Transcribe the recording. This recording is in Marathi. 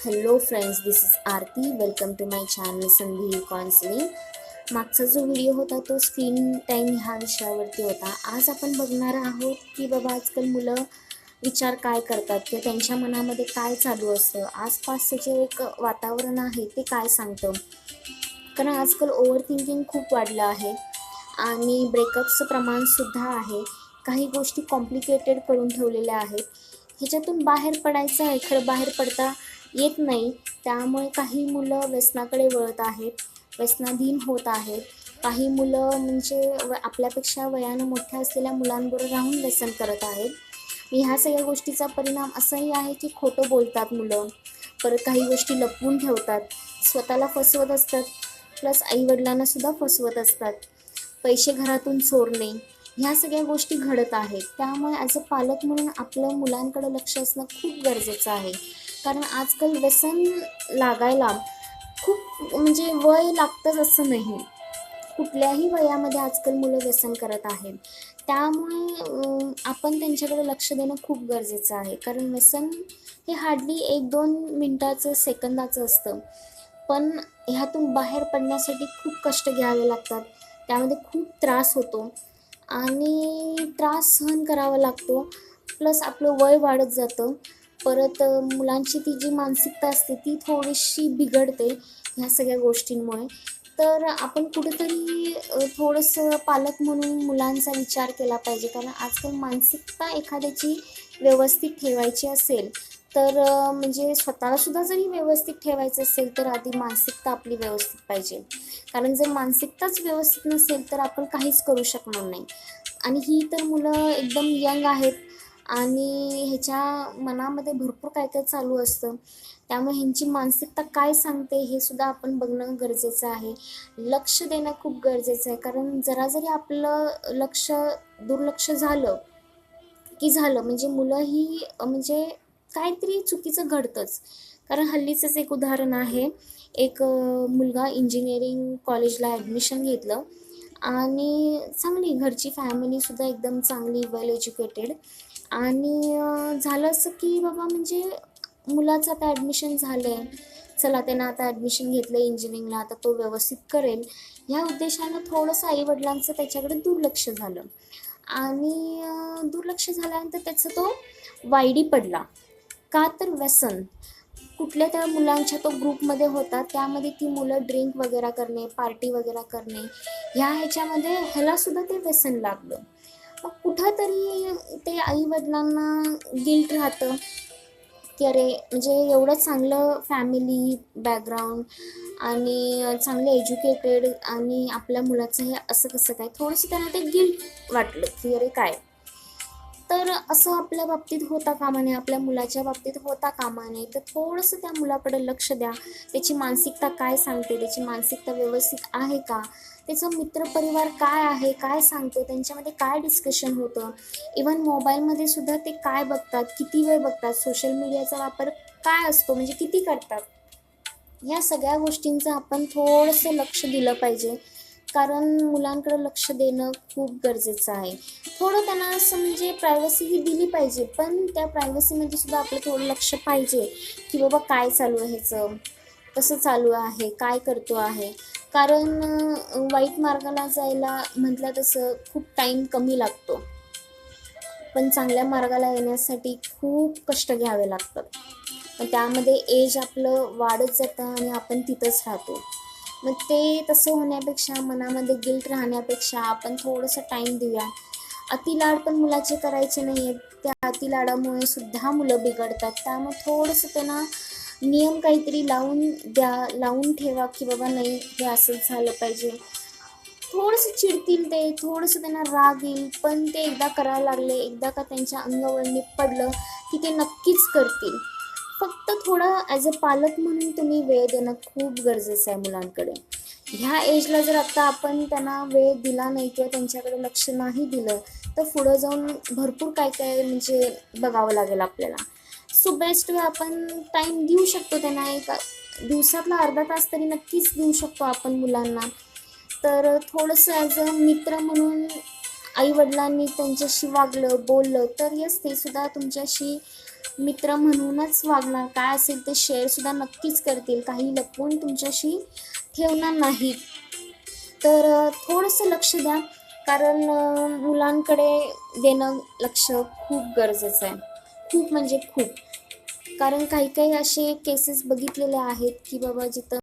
Hello friends, this is Aarti. Welcome to my channel Sandhi counselling. मागचा जो व्हिडिओ होता तो स्क्रीन टाईम ह्या विषयावरती होता. आज आपण बघणार आहोत की बाबा आजकाल मुलं विचार काय करतात किंवा त्यांच्या मनामध्ये काय चालू असतं, आसपासचं जे एक वातावरण आहे ते काय सांगतं. कारण आजकाल ओव्हर थिंकिंग खूप वाढलं आहे आणि ब्रेकअपचं प्रमाणसुद्धा आहे. काही गोष्टी कॉम्प्लिकेटेड करून ठेवलेल्या आहेत. ह्याच्यातून बाहेर पडायचं आहे, खरं बाहेर पडता येत नाही. त्यामुळे काही मुलं व्यसनाकडे वळत आहेत, व्यसनाधीन होत आहेत. काही मुलं म्हणजे आपल्यापेक्षा वयानं मोठ्या असलेल्या मुलांबरोबर राहून व्यसन करत आहेत. ह्या सगळ्या गोष्टीचा परिणाम असाही आहे की खोटं बोलतात मुलं, परत काही गोष्टी लपवून ठेवतात, स्वतःला फसवत असतात, प्लस आईवडिलांनासुद्धा फसवत असतात. पैसे घरातून चोरणे, ह्या सगळ्या गोष्टी घडत आहेत. त्यामुळे ॲज अ पालक म्हणून आपलं मुलांकडे लक्ष असणं खूप गरजेचं आहे. कारण आजकाल व्यसन लागायला खूप म्हणजे वय लागतंच असं नाही. कुठल्याही वयामध्ये आजकाल मुलं व्यसन करत आहेत. त्यामुळे आपण त्यांच्याकडे लक्ष देणं खूप गरजेचं आहे. कारण व्यसन हे हार्डली 1-2 मिनटाचं, सेकंदाचं असतं. पण ह्यातून बाहेर पडण्यासाठी खूप कष्ट घ्यावे लागतात. त्यामध्ये खूप त्रास होतो आणि त्रास सहन करावा लागतो. प्लस आपलं वय वाढत जातं. परत मुलांची ती जी मानसिकता असते ती थोडीशी बिघडते ह्या सगळ्या गोष्टींमुळे. तर आपण कुठेतरी थोडंसं पालक म्हणून मुलांचा विचार केला पाहिजे. कारण आजकाल मानसिकता एखाद्याची व्यवस्थित ठेवायची असेल तर म्हणजे स्वतःलासुद्धा जरी व्यवस्थित ठेवायचं असेल तर आधी मानसिकता आपली व्यवस्थित पाहिजे. कारण जर मानसिकताच व्यवस्थित नसेल तर आपण काहीच करू शकणार नाही. आणि ही तर मुलं एकदम यंग आहेत आणि ह्याच्या मनामध्ये भरपूर काय काय चालू असतं. त्यामुळे ह्यांची मानसिकता काय सांगते हे सुद्धा आपण बघणं गरजेचं आहे. लक्ष देणं खूप गरजेचं आहे. कारण जरा जरी आपलं दुर्लक्ष झालं की झालं म्हणजे मुलं ही म्हणजे काहीतरी चुकीचं घडतंच. कारण हल्लीचंच एक उदाहरण आहे. एक मुलगा इंजिनिअरिंग कॉलेजला ॲडमिशन घेतलं आणि चांगली घरची फॅमिलीसुद्धा एकदम चांगली, वेल एज्युकेटेड. आणि झालं असं की बाबा म्हणजे मुलाचं आता ॲडमिशन झालं आहे, चला त्यानं आता ॲडमिशन घेतलं आहे इंजिनिअरिंगला, आता तो व्यवस्थित करेल ह्या उद्देशानं थोडंसं आईवडिलांचं त्याच्याकडे दुर्लक्ष झालं. आणि दुर्लक्ष झाल्यानंतर त्याचा तो वायडी पडला. का तर व्यसन. कुठल्या त्या मुलांच्या तो ग्रुपमध्ये होता, त्यामध्ये ती मुलं ड्रिंक वगैरे करणे, पार्टी वगैरे करणे, ह्याच्यामध्ये ह्यालासुद्धा ते व्यसन लागलं. मग कुठंतरी ते आईवडिलांना गिल्ट राहतं की अरे म्हणजे एवढं चांगलं फॅमिली बॅकग्राऊंड आणि चांगले एज्युकेटेड आणि आपल्या मुलाचं हे असं कसं काय, थोडंसं त्यांना ते गिल्ट वाटलं की अरे काय. तर असं आपल्या बाबतीत होता कामा नये, आपल्या मुलाच्या बाबतीत होता कामा नये. तर थोडंसं त्या मुलाकडे लक्ष द्या. त्याची मानसिकता काय सांगते, त्याची मानसिकता व्यवस्थित आहे का, त्याचा मित्रपरिवार काय आहे, काय सांगतो, त्यांच्यामध्ये काय डिस्कशन होतं, इवन मोबाईलमध्ये सुद्धा ते काय बघतात, किती वेळ बघतात, सोशल मीडियाचा वापर काय असतो म्हणजे किती करतात. या सगळ्या गोष्टींचं आपण थोडंसं लक्ष दिलं पाहिजे. कारण मुलांकडे लक्ष देणं खूप गरजेचं आहे. थोडं त्यांना असं म्हणजे प्रायव्हसी ही दिली पाहिजे, पण त्या प्रायव्हसीमध्ये सुद्धा आपलं थोडं लक्ष पाहिजे की बाबा काय चालू आहे ह्याचं, कसं चालू आहे, काय करतो आहे. कारण वाईट मार्गाला जायला म्हटलं तसं खूप टाईम कमी लागतो, पण चांगल्या मार्गाला येण्यासाठी खूप कष्ट घ्यावे लागतात. पण त्यामध्ये एज आपलं वाढत जातं आणि आपण तिथंच राहतो. मग ते तसं होण्यापेक्षा, मनामध्ये गिल्ट राहण्यापेक्षा आपण थोडंसं टाईम देऊया. अतिलाड पण मुलाचे करायचे नाही आहेत. त्या अतिलाडामुळे सुद्धा मुलं बिघडतात. त्यामुळे थोडंसं त्यांना नियम काहीतरी लावून ठेवा की बाबा नाही हे असंच झालं पाहिजे. थोडंसं चिडतील ते, थोडंसं त्यांना राग येईल, पण ते एकदा करायला लागले, एकदा का त्यांच्या अंगवळणी पडलं की ते नक्कीच करतील. फक्त थोडं ॲज अ पालक म्हणून तुम्ही वेळ देणं खूप गरजेचं आहे मुलांकडे. ह्या एजला जर आत्ता आपण त्यांना वेळ दिला नाही किंवा त्यांच्याकडे लक्ष नाही दिलं तर पुढं जाऊन भरपूर काय काय म्हणजे बघावं लागेल आपल्याला. सो बेस्ट वे आपण टाईम देऊ शकतो त्यांना. एक दिवसातला अर्धा तास तरी नक्कीच देऊ शकतो आपण मुलांना. तर थोडंसं ॲज अ मित्र म्हणून आईवडिलांनी त्यांच्याशी वागलं, बोललं तर येस ते सुद्धा तुमच्याशी मित्र म्हणूनच वागणार, काय असेल ते शेअरसुद्धा नक्कीच करतील, काही लपवून तुमच्याशी ठेवणार नाहीत. तर थोडंसं लक्ष द्या, कारण मुलांकडे देणं लक्ष खूप गरजेचं आहे, खूप म्हणजे खूप. कारण काही काही असे केसेस बघितलेले आहेत की बाबा जिथं